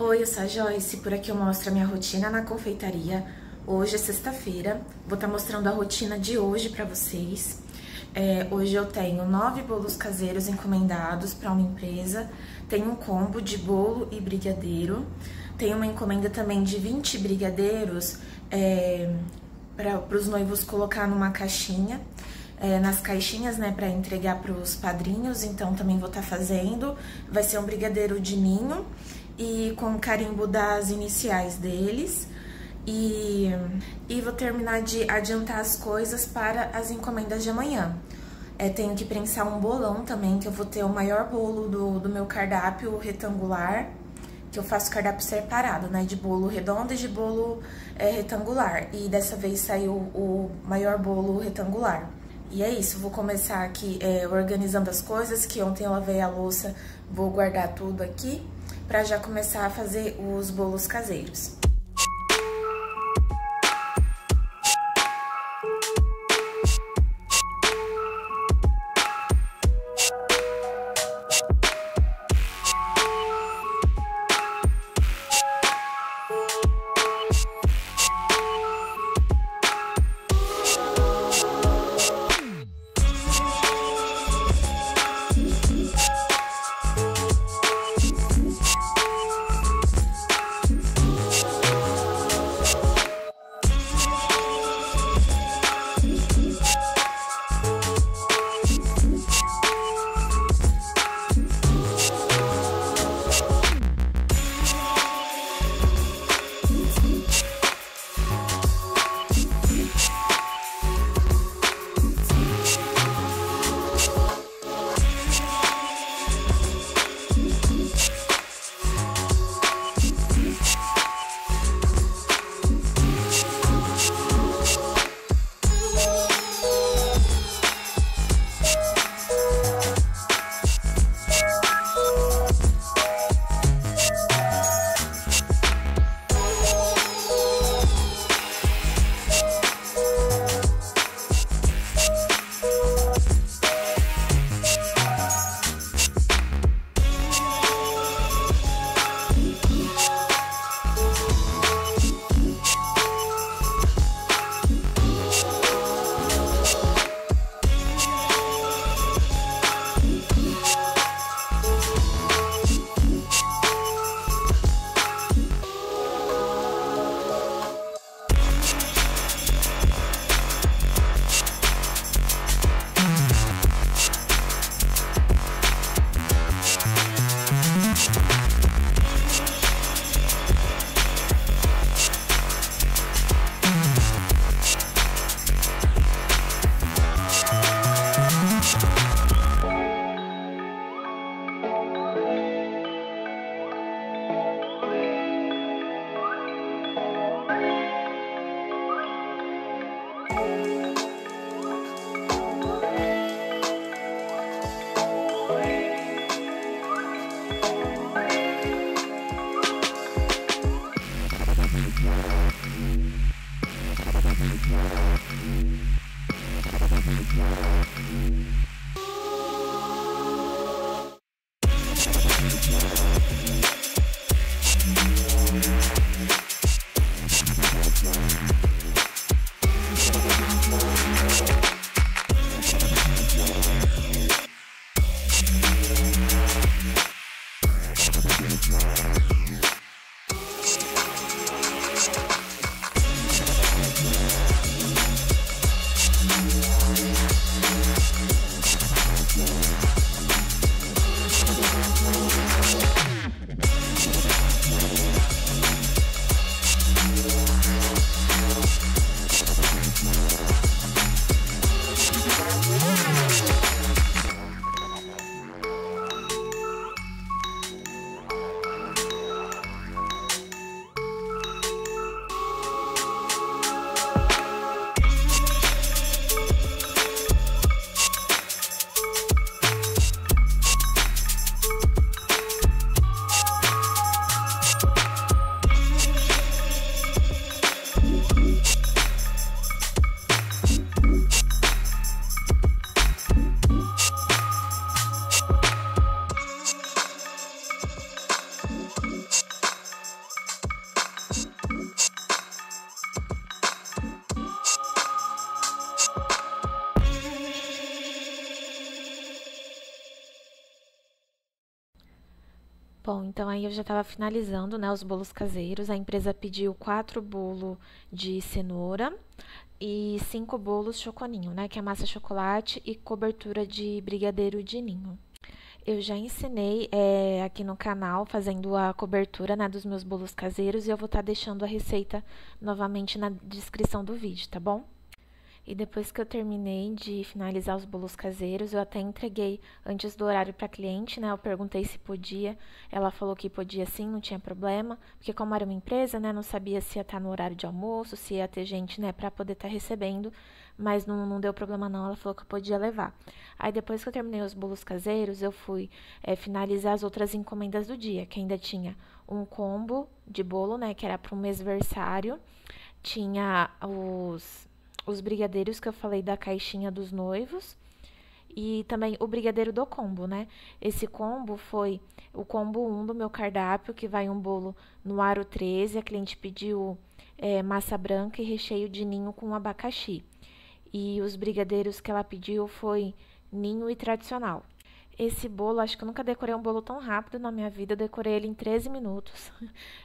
Oi, eu sou a Joyce, por aqui eu mostro a minha rotina na confeitaria. Hoje é sexta-feira, vou estar mostrando a rotina de hoje pra vocês. Hoje eu tenho 9 bolos caseiros encomendados para uma empresa, tenho um combo de bolo e brigadeiro, tenho uma encomenda também de 20 brigadeiros para os noivos colocar numa caixinha. Nas caixinhas, né, para entregar para os padrinhos, então também vou estar fazendo. Vai ser um brigadeiro de ninho e com carimbo das iniciais deles. E vou terminar de adiantar as coisas para as encomendas de amanhã. Tenho que prensar um bolão também, que eu vou ter o maior bolo do meu cardápio retangular, que eu faço cardápio separado, né, de bolo redondo e de bolo retangular. E dessa vez saiu o maior bolo retangular. E é isso, vou começar aqui organizando as coisas, que ontem eu lavei a louça, vou guardar tudo aqui, pra já começar a fazer os bolos caseiros. Então aí eu já estava finalizando, né, os bolos caseiros. A empresa pediu 4 bolos de cenoura e 5 bolos choconinho, né, que é massa chocolate e cobertura de brigadeiro de ninho. Eu já ensinei aqui no canal fazendo a cobertura, né, dos meus bolos caseiros e eu vou estar deixando a receita novamente na descrição do vídeo, tá bom? E depois que eu terminei de finalizar os bolos caseiros, eu até entreguei antes do horário para a cliente, né? Eu perguntei se podia, ela falou que podia sim, não tinha problema, porque como era uma empresa, né, não sabia se ia estar no horário de almoço, se ia ter gente, né, para poder estar recebendo, mas não deu problema não, ela falou que eu podia levar. Aí depois que eu terminei os bolos caseiros, eu fui finalizar as outras encomendas do dia, que ainda tinha um combo de bolo, né, que era para um mêsversário, tinha os brigadeiros que eu falei da caixinha dos noivos e também o brigadeiro do combo, né? Esse combo foi o combo 1 do meu cardápio, que vai um bolo no aro 13, a cliente pediu massa branca e recheio de ninho com abacaxi. E os brigadeiros que ela pediu foi ninho e tradicional. Esse bolo, acho que eu nunca decorei um bolo tão rápido na minha vida, eu decorei ele em 13 minutos.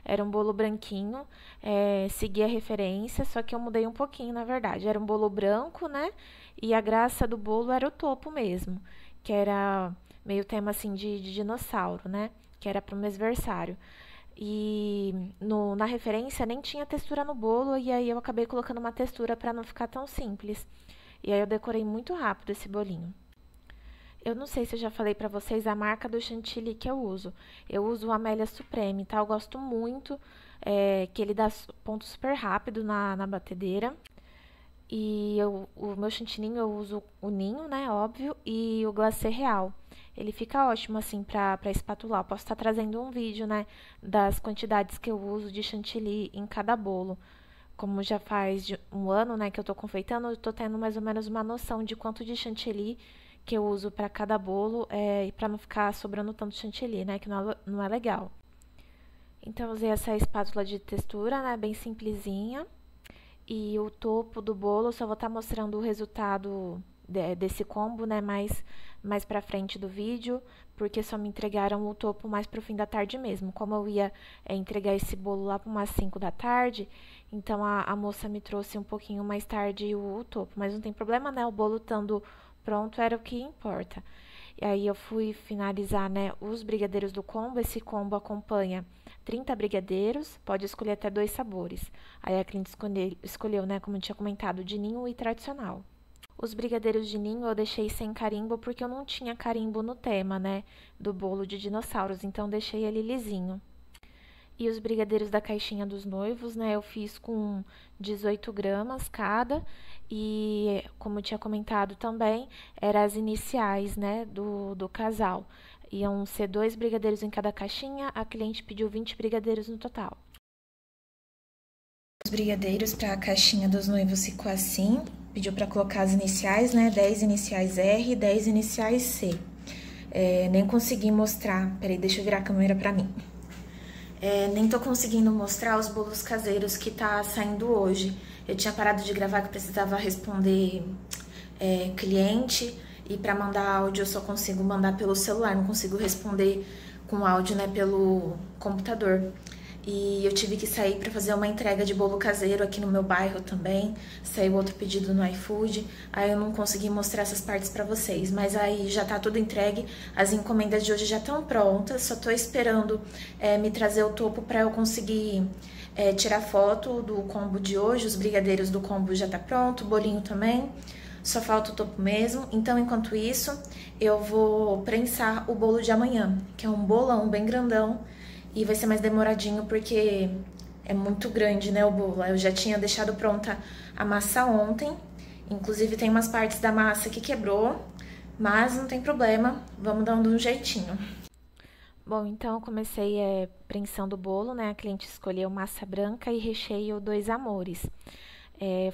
Era um bolo branquinho, segui a referência, só que eu mudei um pouquinho, na verdade. Era um bolo branco, né? E a graça do bolo era o topo mesmo, que era meio tema assim de dinossauro, né? Que era para o mêsversário. E na referência nem tinha textura no bolo, e aí eu acabei colocando uma textura para não ficar tão simples. E aí eu decorei muito rápido esse bolinho. Eu não sei se eu já falei pra vocês a marca do chantilly que eu uso. Eu uso o Amélia Supreme, tá? Eu gosto muito, que ele dá ponto super rápido na batedeira. E o meu chantilly eu uso o ninho, né, óbvio, e o glacê real. Ele fica ótimo, assim, pra espatular. Eu posso estar trazendo um vídeo, né, das quantidades que eu uso de chantilly em cada bolo. Como já faz um ano, né, que eu tô confeitando, eu tô tendo mais ou menos uma noção de quanto de chantilly que eu uso para cada bolo, e para não ficar sobrando tanto chantilly, né, que não é legal. Então, eu usei essa espátula de textura, né, bem simplesinha. E o topo do bolo, eu só vou estar mostrando o resultado desse combo, né, mais pra frente do vídeo, porque só me entregaram o topo mais pro fim da tarde mesmo. Como eu ia entregar esse bolo lá para umas 5 da tarde, então a moça me trouxe um pouquinho mais tarde o topo. Mas não tem problema, né, o bolo estando pronto era o que importa. E aí eu fui finalizar, né, os brigadeiros do combo. Esse combo acompanha 30 brigadeiros, pode escolher até 2 sabores. Aí a cliente escolheu, né, como eu tinha comentado, de ninho e tradicional. Os brigadeiros de ninho eu deixei sem carimbo porque eu não tinha carimbo no tema, né, do bolo de dinossauros, então deixei ele lisinho. E os brigadeiros da caixinha dos noivos, né, eu fiz com 18 gramas cada. E, como eu tinha comentado também, eram as iniciais, né, do casal. Iam ser 2 brigadeiros em cada caixinha, a cliente pediu 20 brigadeiros no total. Os brigadeiros para a caixinha dos noivos ficou assim, pediu para colocar as iniciais, né, 10 iniciais R e 10 iniciais C. Nem consegui mostrar, peraí, deixa eu virar a câmera para mim. Nem tô conseguindo mostrar os bolos caseiros que tá saindo hoje. Eu tinha parado de gravar que precisava responder cliente, e para mandar áudio eu só consigo mandar pelo celular, não consigo responder com áudio, né, pelo computador. E eu tive que sair para fazer uma entrega de bolo caseiro aqui no meu bairro também. Saiu outro pedido no iFood, aí eu não consegui mostrar essas partes para vocês. Mas aí já tá tudo entregue, as encomendas de hoje já estão prontas, só tô esperando me trazer o topo para eu conseguir tirar foto do combo de hoje. Os brigadeiros do combo já tá pronto, o bolinho também. Só falta o topo mesmo. Então, enquanto isso, eu vou prensar o bolo de amanhã, que é um bolão bem grandão. E vai ser mais demoradinho porque é muito grande, né, o bolo. Eu já tinha deixado pronta a massa ontem. Inclusive tem umas partes da massa que quebrou, mas não tem problema, vamos dando um jeitinho. Bom, então eu comecei prensando o bolo, né? A cliente escolheu massa branca e recheio 2 amores.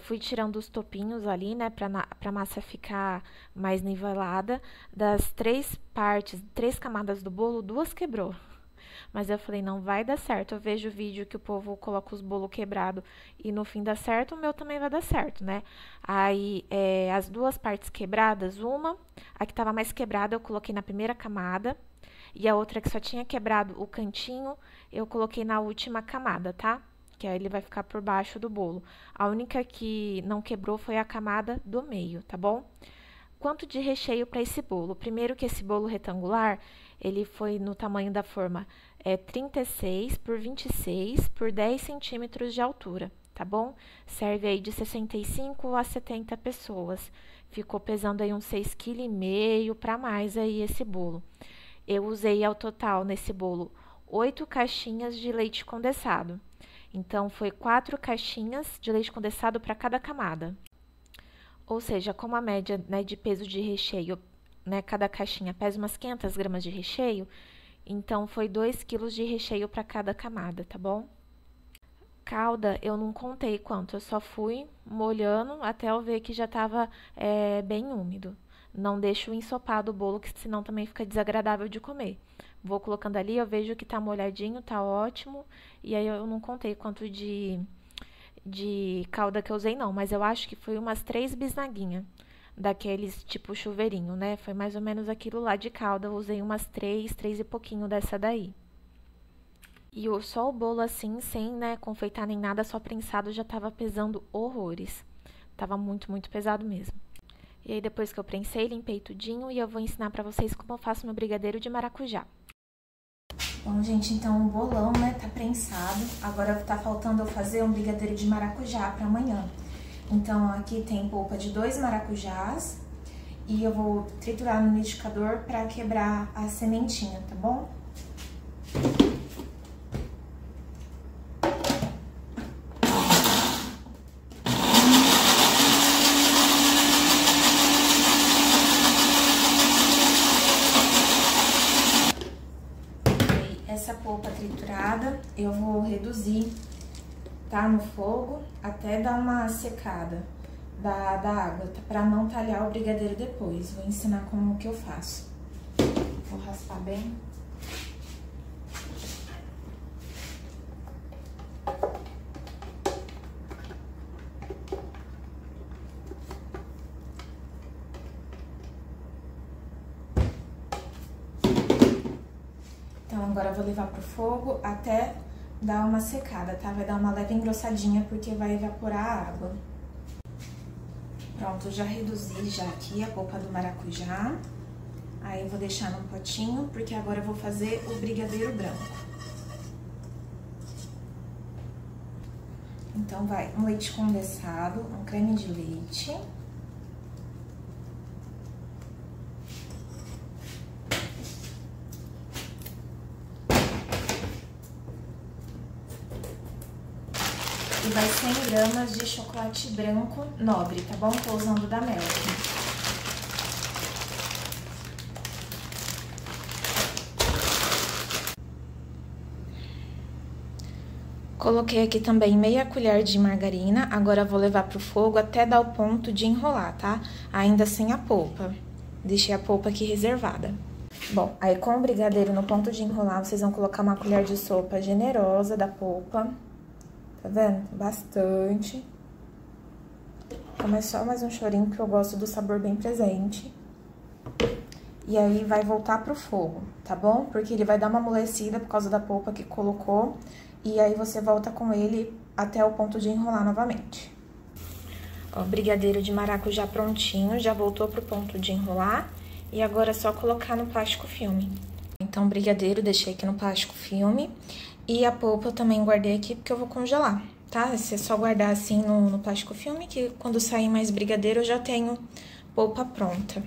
Fui tirando os topinhos ali, né, pra massa ficar mais nivelada. Das 3 camadas do bolo, 2 quebrou. Mas eu falei, não vai dar certo. Eu vejo o vídeo que o povo coloca os bolos quebrados e no fim dá certo, o meu também vai dar certo, né? Aí, as 2 partes quebradas, a que tava mais quebrada eu coloquei na primeira camada e a outra que só tinha quebrado o cantinho, eu coloquei na última camada, tá? Que aí ele vai ficar por baixo do bolo. A única que não quebrou foi a camada do meio, tá bom? Quanto de recheio para esse bolo? Primeiro que esse bolo retangular, ele foi no tamanho da forma 36 por 26 por 10 centímetros de altura, tá bom? Serve aí de 65 a 70 pessoas. Ficou pesando aí uns 6,5 kg para mais aí esse bolo. Eu usei ao total nesse bolo 8 caixinhas de leite condensado. Então, foi 4 caixinhas de leite condensado para cada camada. Ou seja, como a média, né, de peso de recheio, né, cada caixinha pesa umas 500 gramas de recheio, então foi 2 quilos de recheio para cada camada, tá bom? Calda, eu não contei quanto, eu só fui molhando até eu ver que já estava bem úmido. Não deixo ensopado o bolo, que senão também fica desagradável de comer. Vou colocando ali, eu vejo que tá molhadinho, tá ótimo, e aí eu não contei quanto de calda que eu usei não, mas eu acho que foi umas 3 bisnaguinhas, daqueles tipo chuveirinho, né? Foi mais ou menos aquilo lá de calda, eu usei umas 3 e pouquinho dessa daí. E só o bolo assim, sem, né, confeitar nem nada, só prensado, já tava pesando horrores. Tava muito, muito pesado mesmo. E aí depois que eu prensei, limpei tudinho e eu vou ensinar pra vocês como eu faço meu brigadeiro de maracujá. Bom, gente, então o bolão, né, tá prensado. Agora tá faltando eu fazer um brigadeiro de maracujá pra amanhã. Então, aqui tem polpa de 2 maracujás e eu vou triturar no liquidificador pra quebrar a sementinha, tá bom? Essa polpa triturada eu vou reduzir, tá, no fogo até dar uma secada da água, tá, pra não talhar o brigadeiro depois. Vou ensinar como que eu faço. Vou raspar bem. Então, agora eu vou levar pro fogo até dar uma secada, tá? Vai dar uma leve engrossadinha, porque vai evaporar a água. Pronto, já reduzi já aqui a polpa do maracujá. Aí eu vou deixar num potinho, porque agora eu vou fazer o brigadeiro branco. Então, vai um leite condensado, um creme de leite. E vai 100 gramas de chocolate branco nobre, tá bom? Tô usando da Melk. Coloquei aqui também meia colher de margarina, agora eu vou levar pro fogo até dar o ponto de enrolar, tá? Ainda sem a polpa. Deixei a polpa aqui reservada. Bom, aí com o brigadeiro no ponto de enrolar, vocês vão colocar uma colher de sopa generosa da polpa. Tá vendo? Bastante. Então, só mais um chorinho, porque eu gosto do sabor bem presente. E aí, vai voltar pro fogo, tá bom? Porque ele vai dar uma amolecida por causa da polpa que colocou. E aí, você volta com ele até o ponto de enrolar novamente. Ó, o brigadeiro de maracujá prontinho, já voltou pro ponto de enrolar. E agora é só colocar no plástico filme. Então, o brigadeiro deixei aqui no plástico filme. E a polpa eu também guardei aqui porque eu vou congelar, tá? Você só guardar assim no plástico filme, que quando sair mais brigadeiro eu já tenho polpa pronta.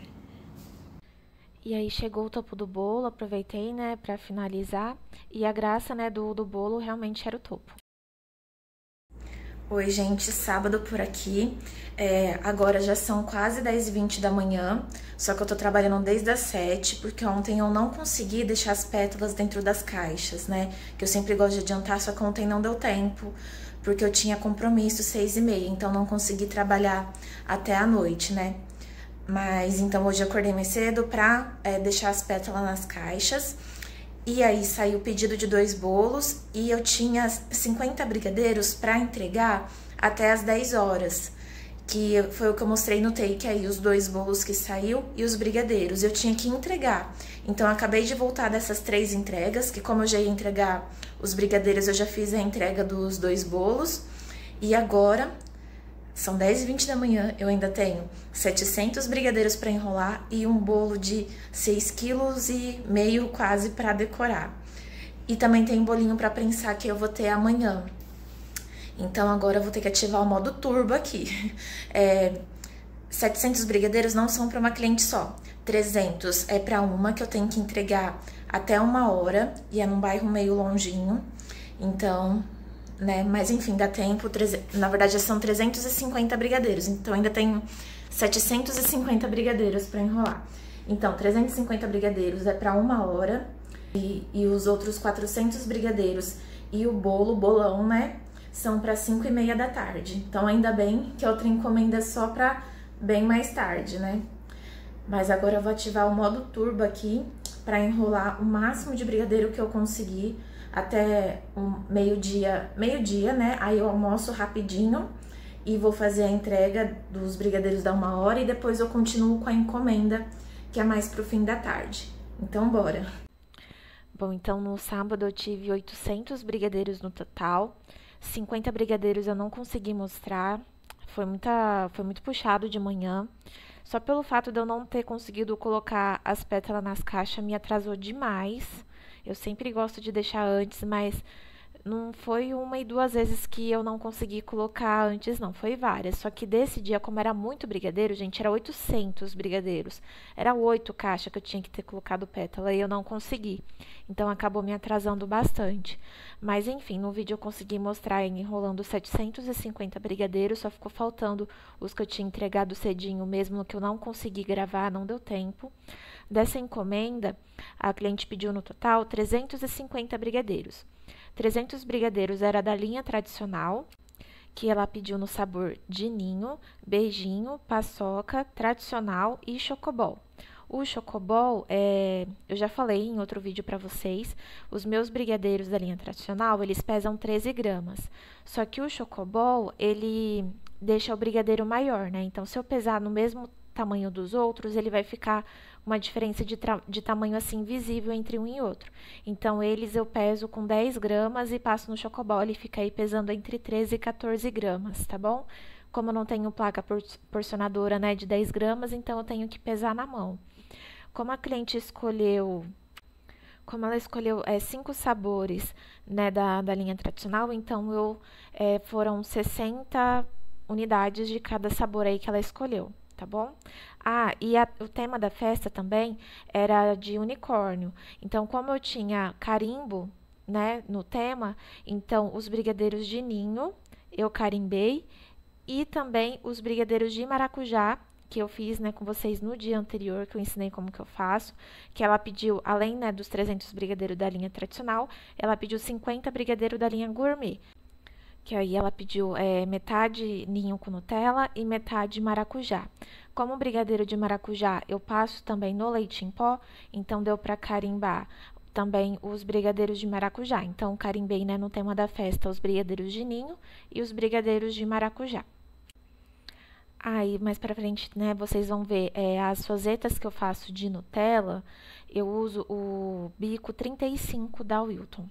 E aí chegou o topo do bolo, aproveitei, né, pra finalizar. E a graça, né, do bolo realmente era o topo. Oi, gente, sábado por aqui. Agora já são quase 10h20 da manhã, só que eu tô trabalhando desde as 7, porque ontem eu não consegui deixar as pétalas dentro das caixas, né? Que eu sempre gosto de adiantar, só que ontem não deu tempo, porque eu tinha compromisso 6h30, então não consegui trabalhar até a noite, né? Mas então hoje eu acordei mais cedo pra deixar as pétalas nas caixas. E aí saiu o pedido de 2 bolos e eu tinha 50 brigadeiros para entregar até as 10 horas. que foi o que eu mostrei no take aí, os 2 bolos que saiu e os brigadeiros. Eu tinha que entregar. Então, eu acabei de voltar dessas 3 entregas, que como eu já ia entregar os brigadeiros, eu já fiz a entrega dos 2 bolos. E agora, são 10h20 da manhã, eu ainda tenho 700 brigadeiros para enrolar e um bolo de 6,5 kg quase para decorar. E também tem bolinho para prensar que eu vou ter amanhã. Então, agora eu vou ter que ativar o modo turbo aqui. 700 brigadeiros não são para uma cliente só. 300 é para uma que eu tenho que entregar até 1 hora e é num bairro meio longinho. Então, né, mas enfim, dá tempo. Na verdade, são 350 brigadeiros. Então, ainda tenho 750 brigadeiros para enrolar. Então, 350 brigadeiros é para 1 hora e os outros 400 brigadeiros e o bolão, né? São para 5h30 da tarde. Então, ainda bem que a outra encomenda é só para bem mais tarde, né? Mas agora eu vou ativar o modo turbo aqui para enrolar o máximo de brigadeiro que eu conseguir até meio-dia, né? Aí eu almoço rapidinho e vou fazer a entrega dos brigadeiros da 1 hora e depois eu continuo com a encomenda, que é mais pro fim da tarde. Então, bora! Bom, então no sábado eu tive 800 brigadeiros no total. 50 brigadeiros eu não consegui mostrar, foi muito puxado de manhã. Só pelo fato de eu não ter conseguido colocar as pétalas nas caixas me atrasou demais. Eu sempre gosto de deixar antes, mas não foi 1 e 2 vezes que eu não consegui colocar antes, não. Foi várias. Só que desse dia, como era muito brigadeiro, gente, era 800 brigadeiros. Era 8 caixas que eu tinha que ter colocado pétala e eu não consegui. Então, acabou me atrasando bastante. Mas, enfim, no vídeo eu consegui mostrar enrolando 750 brigadeiros. Só ficou faltando os que eu tinha entregado cedinho mesmo, que eu não consegui gravar, não deu tempo. Dessa encomenda, a cliente pediu no total 350 brigadeiros. 300 brigadeiros era da linha tradicional, que ela pediu no sabor de ninho, beijinho, paçoca, tradicional e chocobol. O chocobol, eu já falei em outro vídeo para vocês, os meus brigadeiros da linha tradicional, eles pesam 13 gramas. Só que o chocobol, ele deixa o brigadeiro maior, né? Então, se eu pesar no mesmo tamanho dos outros, ele vai ficar uma diferença de tamanho assim visível entre um e outro. Então, eles eu peso com 10 gramas e passo no chocobol, ele fica aí pesando entre 13 e 14 gramas, tá bom? Como eu não tenho placa porcionadora, né, de 10 gramas, então eu tenho que pesar na mão. Como a cliente escolheu... Como ela escolheu 5 sabores, né, da linha tradicional, então foram 60 unidades de cada sabor aí que ela escolheu. Tá bom? Ah, e o tema da festa também era de unicórnio. Então, como eu tinha carimbo, né, no tema, então os brigadeiros de ninho eu carimbei e também os brigadeiros de maracujá, que eu fiz, né, com vocês no dia anterior, que eu ensinei como que eu faço, que ela pediu, além, né, dos 300 brigadeiros da linha tradicional, ela pediu 50 brigadeiros da linha gourmet. Que aí ela pediu metade ninho com Nutella e metade maracujá. Como o brigadeiro de maracujá eu passo também no leite em pó, então deu para carimbar também os brigadeiros de maracujá. Então, carimbei, né, no tema da festa os brigadeiros de ninho e os brigadeiros de maracujá. Aí, mais pra frente, né, vocês vão ver as rosetas que eu faço de Nutella, eu uso o bico 35 da Wilton.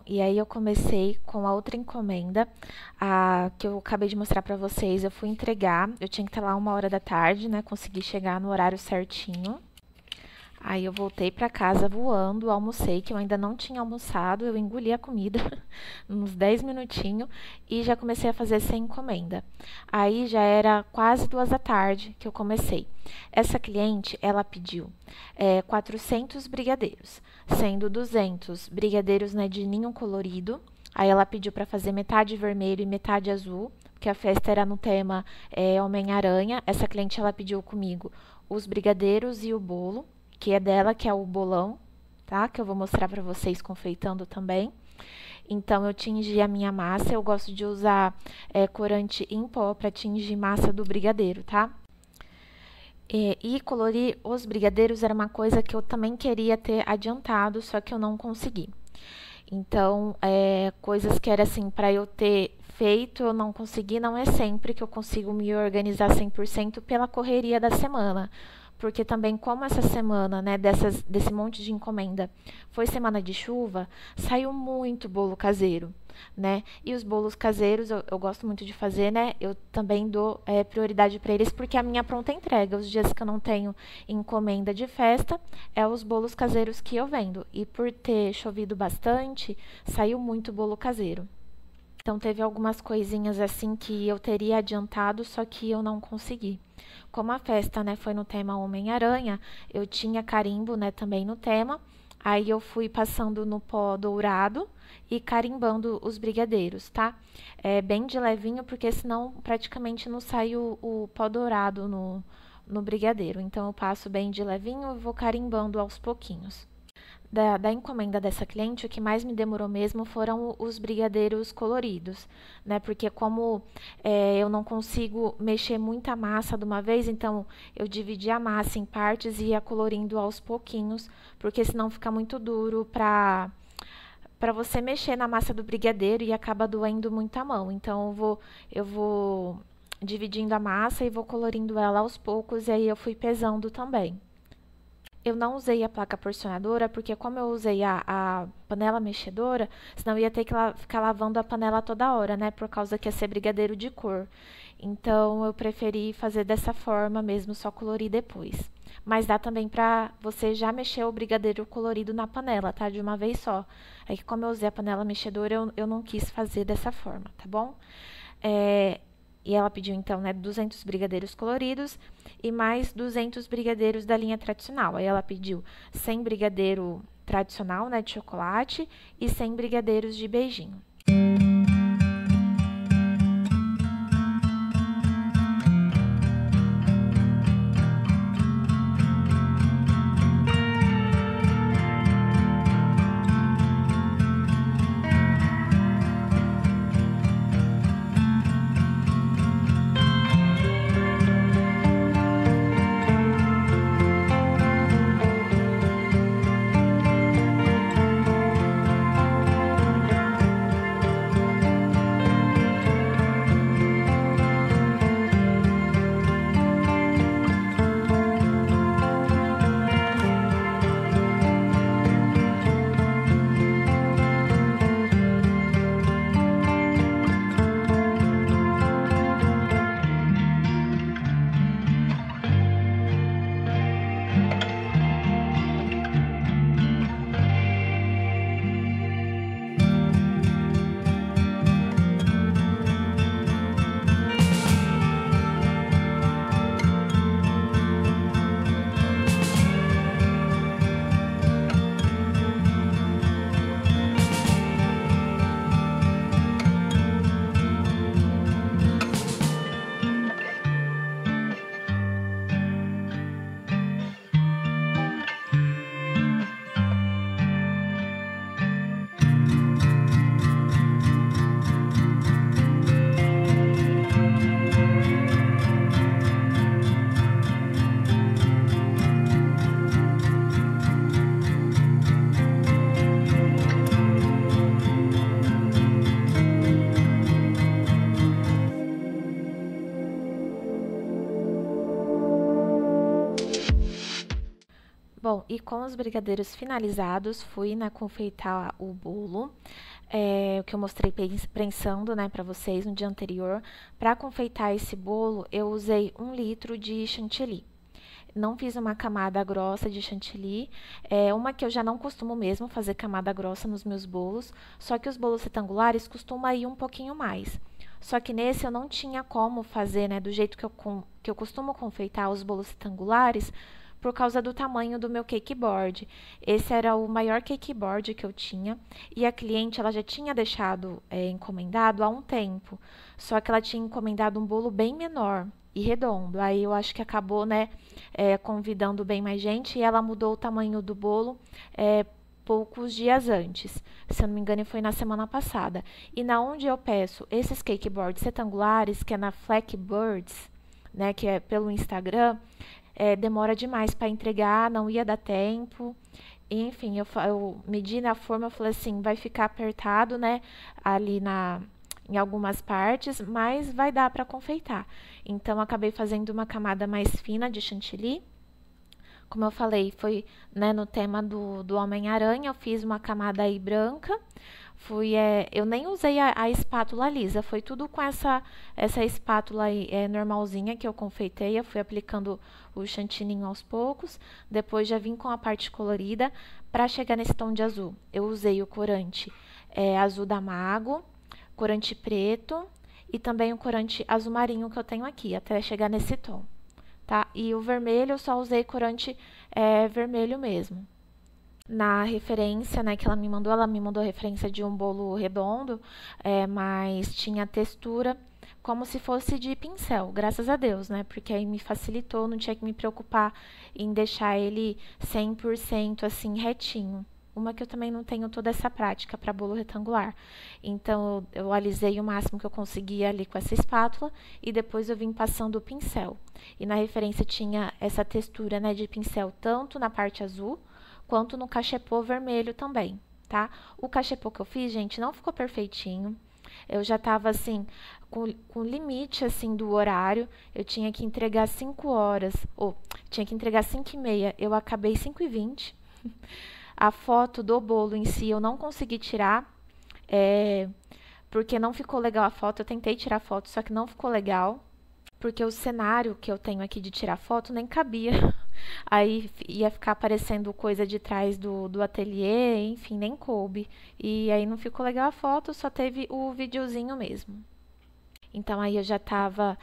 e aí eu comecei com a outra encomenda, que eu acabei de mostrar pra vocês. Eu fui entregar, eu tinha que estar lá 1h da tarde, né? Consegui chegar no horário certinho. Aí eu voltei pra casa voando, almocei, que eu ainda não tinha almoçado, eu engoli a comida, uns 10 minutinhos, e já comecei a fazer essa encomenda. Aí já era quase 2 da tarde que eu comecei. Essa cliente, ela pediu 400 brigadeiros, sendo 200 brigadeiros, né, de ninho colorido. Aí ela pediu para fazer metade vermelho e metade azul, porque a festa era no tema Homem-Aranha. Essa cliente, ela pediu comigo os brigadeiros e o bolo, que é dela, que é o bolão, tá? Que eu vou mostrar para vocês confeitando também. Então, eu tingi a minha massa. Eu gosto de usar corante em pó para tingir massa do brigadeiro, tá? E colorir os brigadeiros era uma coisa que eu também queria ter adiantado, só que eu não consegui. Então, coisas que era assim, para eu ter feito, eu não consegui. Não é sempre que eu consigo me organizar 100% pela correria da semana. Porque também, como essa semana, né, desse monte de encomenda, foi semana de chuva, saiu muito bolo caseiro, né? E os bolos caseiros, eu gosto muito de fazer, né? Eu também dou prioridade para eles, porque é a minha pronta entrega. Os dias que eu não tenho encomenda de festa, é os bolos caseiros que eu vendo. E por ter chovido bastante, saiu muito bolo caseiro. Então, teve algumas coisinhas assim que eu teria adiantado, só que eu não consegui. Como a festa, né, foi no tema Homem-Aranha, eu tinha carimbo, né, também no tema. Aí eu fui passando no pó dourado e carimbando os brigadeiros, tá? Bem de levinho, porque senão praticamente não sai o pó dourado no brigadeiro. Então, eu passo bem de levinho e vou carimbando aos pouquinhos. Da encomenda dessa cliente, o que mais me demorou mesmo foram os brigadeiros coloridos, né? Porque como eu não consigo mexer muita massa de uma vez, então eu dividi a massa em partes e ia colorindo aos pouquinhos, porque senão fica muito duro para você mexer na massa do brigadeiro e acaba doendo muito a mão. Então eu vou dividindo a massa e vou colorindo ela aos poucos, e aí eu fui pesando também. Eu não usei a placa porcionadora, porque como eu usei a panela mexedora, senão eu ia ter que ficar lavando a panela toda hora, né? Por causa que ia ser brigadeiro de cor. Então, eu preferi fazer dessa forma mesmo, só colorir depois. Mas dá também pra você já mexer o brigadeiro colorido na panela, tá? De uma vez só. É que como eu usei a panela mexedora, eu não quis fazer dessa forma, tá bom? E ela pediu, então, né, 200 brigadeiros coloridos e mais 200 brigadeiros da linha tradicional. Aí ela pediu 100 brigadeiro tradicional, né, de chocolate e 100 brigadeiros de beijinho. Bom, e com os brigadeiros finalizados, fui, né, confeitar o bolo. o que eu mostrei prensando, né, pra vocês no dia anterior. Para confeitar esse bolo, eu usei 1 litro de chantilly. Não fiz uma camada grossa de chantilly, uma que eu já não costumo mesmo fazer camada grossa nos meus bolos, só que os bolos retangulares costumam ir um pouquinho mais. Só que nesse eu não tinha como fazer, né, do jeito que eu costumo confeitar os bolos retangulares, por causa do tamanho do meu cake board. Esse era o maior cake board que eu tinha, e a cliente ela já tinha deixado encomendado há um tempo, só que ela tinha encomendado um bolo bem menor e redondo. Aí eu acho que acabou, né, convidando bem mais gente, e ela mudou o tamanho do bolo poucos dias antes. Se eu não me engano, foi na semana passada. E na onde eu peço esses cake boards retangulares, que é na Flackbirds, né, que é pelo Instagram, demora demais para entregar, não ia dar tempo. Enfim, eu medi na forma, eu falei assim, vai ficar apertado, né, ali em algumas partes, mas vai dar para confeitar. Então, acabei fazendo uma camada mais fina de chantilly. Como eu falei, foi, né, no tema do Homem-Aranha, eu fiz uma camada aí branca. Eu nem usei a espátula lisa, foi tudo com essa espátula aí, normalzinha que eu confeitei. Eu fui aplicando o chantininho aos poucos, depois já vim com a parte colorida. Para chegar nesse tom de azul, eu usei o corante azul da Mago, corante preto e também o corante azul marinho que eu tenho aqui, até chegar nesse tom, tá? E o vermelho eu só usei corante vermelho mesmo. Na referência, né, que ela me mandou a referência de um bolo redondo, mas tinha textura como se fosse de pincel, graças a Deus, né, porque aí me facilitou, não tinha que me preocupar em deixar ele 100% assim retinho. Uma que eu também não tenho toda essa prática para bolo retangular. Então, eu alisei o máximo que eu conseguia ali com essa espátula e depois eu vim passando o pincel. E na referência tinha essa textura, né, de pincel tanto na parte azul quanto no cachepô vermelho também, tá? O cachepô que eu fiz, gente, não ficou perfeitinho. Eu já tava, assim, com limite, assim, do horário. Eu tinha que entregar 5 horas, ou tinha que entregar 5h30. Eu acabei 5h20. A foto do bolo em si eu não consegui tirar, porque não ficou legal a foto. Eu tentei tirar foto, só que não ficou legal, porque o cenário que eu tenho aqui de tirar foto nem cabia. Aí ia ficar aparecendo coisa de trás do ateliê, enfim, nem coube. E aí não ficou legal a foto, só teve o videozinho mesmo. Então aí eu já tava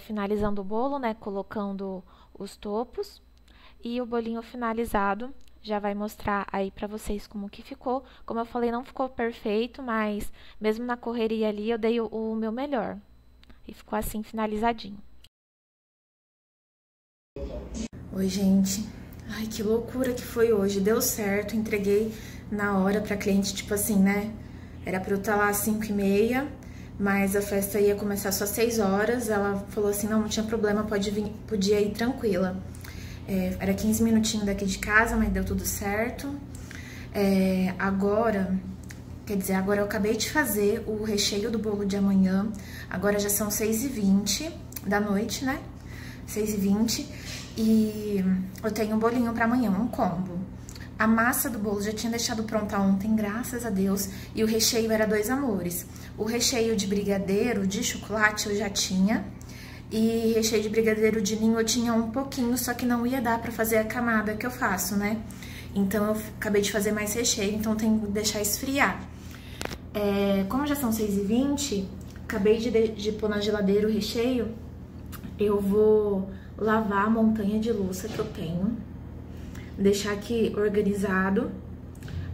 finalizando o bolo, né, colocando os topos. E o bolinho finalizado já vai mostrar aí pra vocês como que ficou. Como eu falei, não ficou perfeito, mas mesmo na correria ali eu dei o meu melhor. E ficou assim, finalizadinho. Oi, gente. Ai, que loucura que foi hoje. Deu certo, entreguei na hora pra cliente, tipo assim, né? Era pra eu estar lá às 5h30, mas a festa ia começar só às 6 horas. Ela falou assim, não tinha problema, podia ir tranquila. Era 15 minutinhos daqui de casa, mas deu tudo certo. Agora eu acabei de fazer o recheio do bolo de amanhã. Agora já são 6h20 da noite, né? 6h20. E eu tenho um bolinho pra amanhã, um combo. A massa do bolo já tinha deixado pronta ontem, graças a Deus. E o recheio era 2 amores. O recheio de brigadeiro, de chocolate, eu já tinha. E recheio de brigadeiro de ninho eu tinha um pouquinho, só que não ia dar pra fazer a camada que eu faço, né? Então eu acabei de fazer mais recheio, então tenho que deixar esfriar. Como já são 6h20, acabei de pôr na geladeira o recheio, eu vou lavar a montanha de louça que eu tenho, deixar aqui organizado,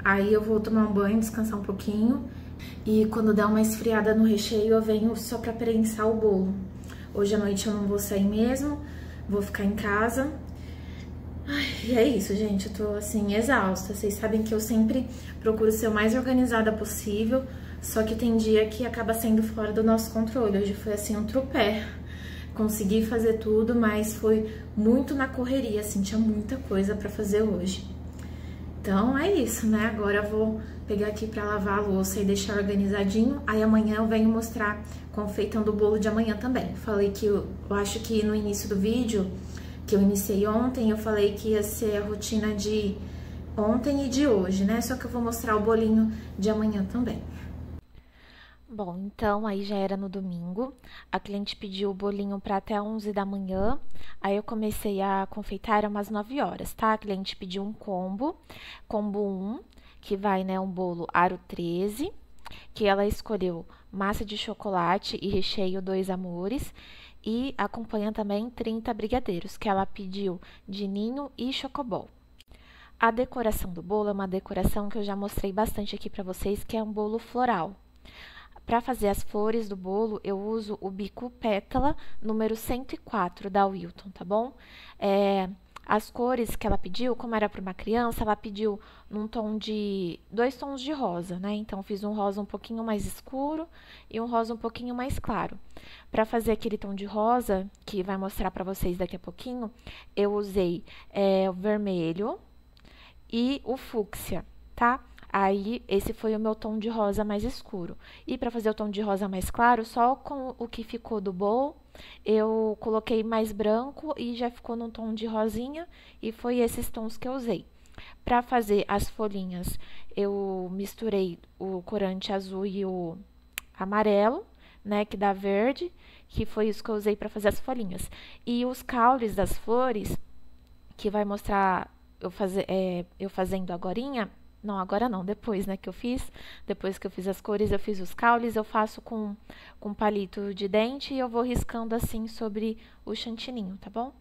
aí eu vou tomar um banho, descansar um pouquinho, e quando der uma esfriada no recheio eu venho só pra prensar o bolo. Hoje à noite eu não vou sair mesmo, vou ficar em casa. Ai, e é isso, gente, eu tô assim, exausta. Vocês sabem que eu sempre procuro ser o mais organizada possível, só que tem dia que acaba sendo fora do nosso controle. Hoje foi assim, um tropé. Consegui fazer tudo, mas foi muito na correria, assim, tinha muita coisa pra fazer hoje. Então é isso, né? Agora eu vou pegar aqui pra lavar a louça e deixar organizadinho. Aí amanhã eu venho mostrar confeitando o bolo de amanhã também. Falei que eu acho que no início do vídeo, que eu iniciei ontem, eu falei que ia ser a rotina de ontem e de hoje, né? Só que eu vou mostrar o bolinho de amanhã também. Bom, então aí já era no domingo, a cliente pediu o bolinho para até 11 da manhã, aí eu comecei a confeitar, era umas 9 horas, tá? A cliente pediu um combo 1, que vai, né, um bolo aro 13, que ela escolheu massa de chocolate e recheio 2 amores, e acompanha também 30 brigadeiros, que ela pediu de ninho e chocobol. A decoração do bolo é uma decoração que eu já mostrei bastante aqui para vocês, que é um bolo floral. Para fazer as flores do bolo, eu uso o bico pétala número 104 da Wilton, tá bom? As cores que ela pediu, como era para uma criança, ela pediu num tom de 2 tons de rosa, né? Então, fiz um rosa um pouquinho mais escuro e um rosa um pouquinho mais claro. Para fazer aquele tom de rosa, que vai mostrar para vocês daqui a pouquinho, eu usei o vermelho e o fúcsia, tá? Aí, esse foi o meu tom de rosa mais escuro. E para fazer o tom de rosa mais claro, só com o que ficou do bowl, eu coloquei mais branco e já ficou num tom de rosinha, e foi esses tons que eu usei. Para fazer as folhinhas, eu misturei o corante azul e o amarelo, né, que dá verde, que foi isso que eu usei para fazer as folhinhas. E os caules das flores, que vai mostrar eu fazendo agorinha. Não, agora não, depois, né, que eu fiz. Depois que eu fiz as cores, eu fiz os caules, eu faço com palito de dente e eu vou riscando assim sobre o chantininho, tá bom?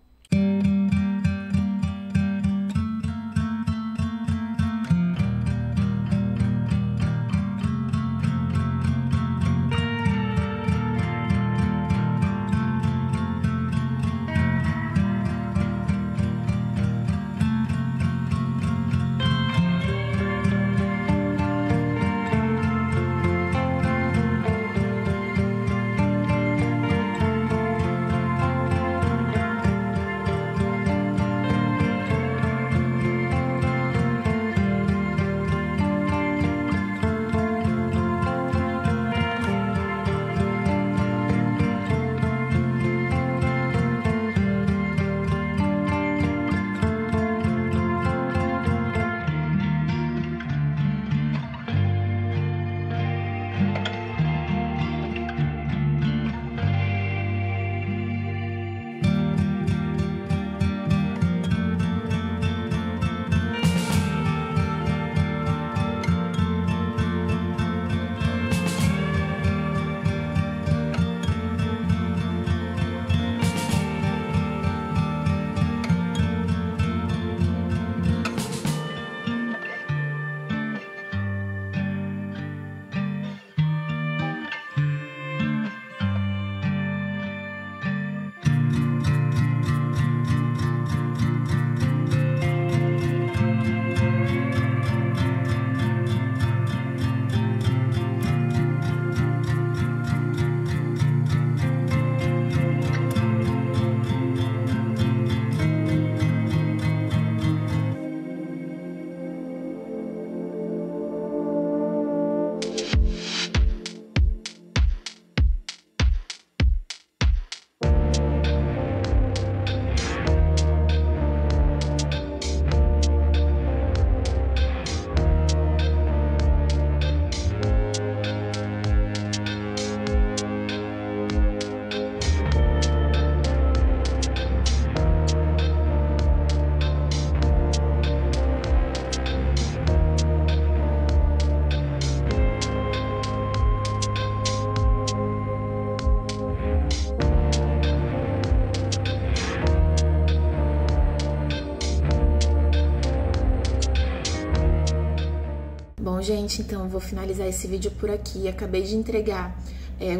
Bom, gente, então eu vou finalizar esse vídeo por aqui. Acabei de entregar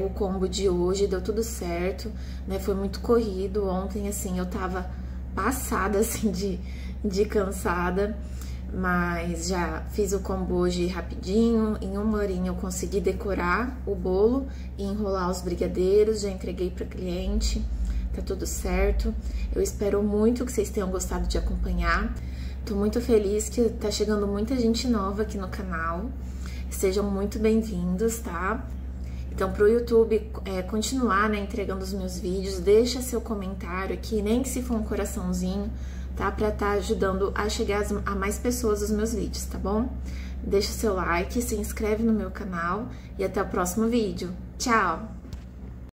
o combo de hoje, deu tudo certo, né? Foi muito corrido. Ontem, assim, eu tava passada, assim, de cansada, mas já fiz o combo hoje rapidinho. Em 1 horinha eu consegui decorar o bolo e enrolar os brigadeiros, já entreguei pra cliente. Tá tudo certo. Eu espero muito que vocês tenham gostado de acompanhar. Tô muito feliz que tá chegando muita gente nova aqui no canal. Sejam muito bem-vindos, tá? Então, pro YouTube continuar, né, entregando os meus vídeos, deixa seu comentário aqui, nem que se for um coraçãozinho, tá? Pra tá ajudando a chegar a mais pessoas os meus vídeos, tá bom? Deixa o seu like, se inscreve no meu canal e até o próximo vídeo. Tchau!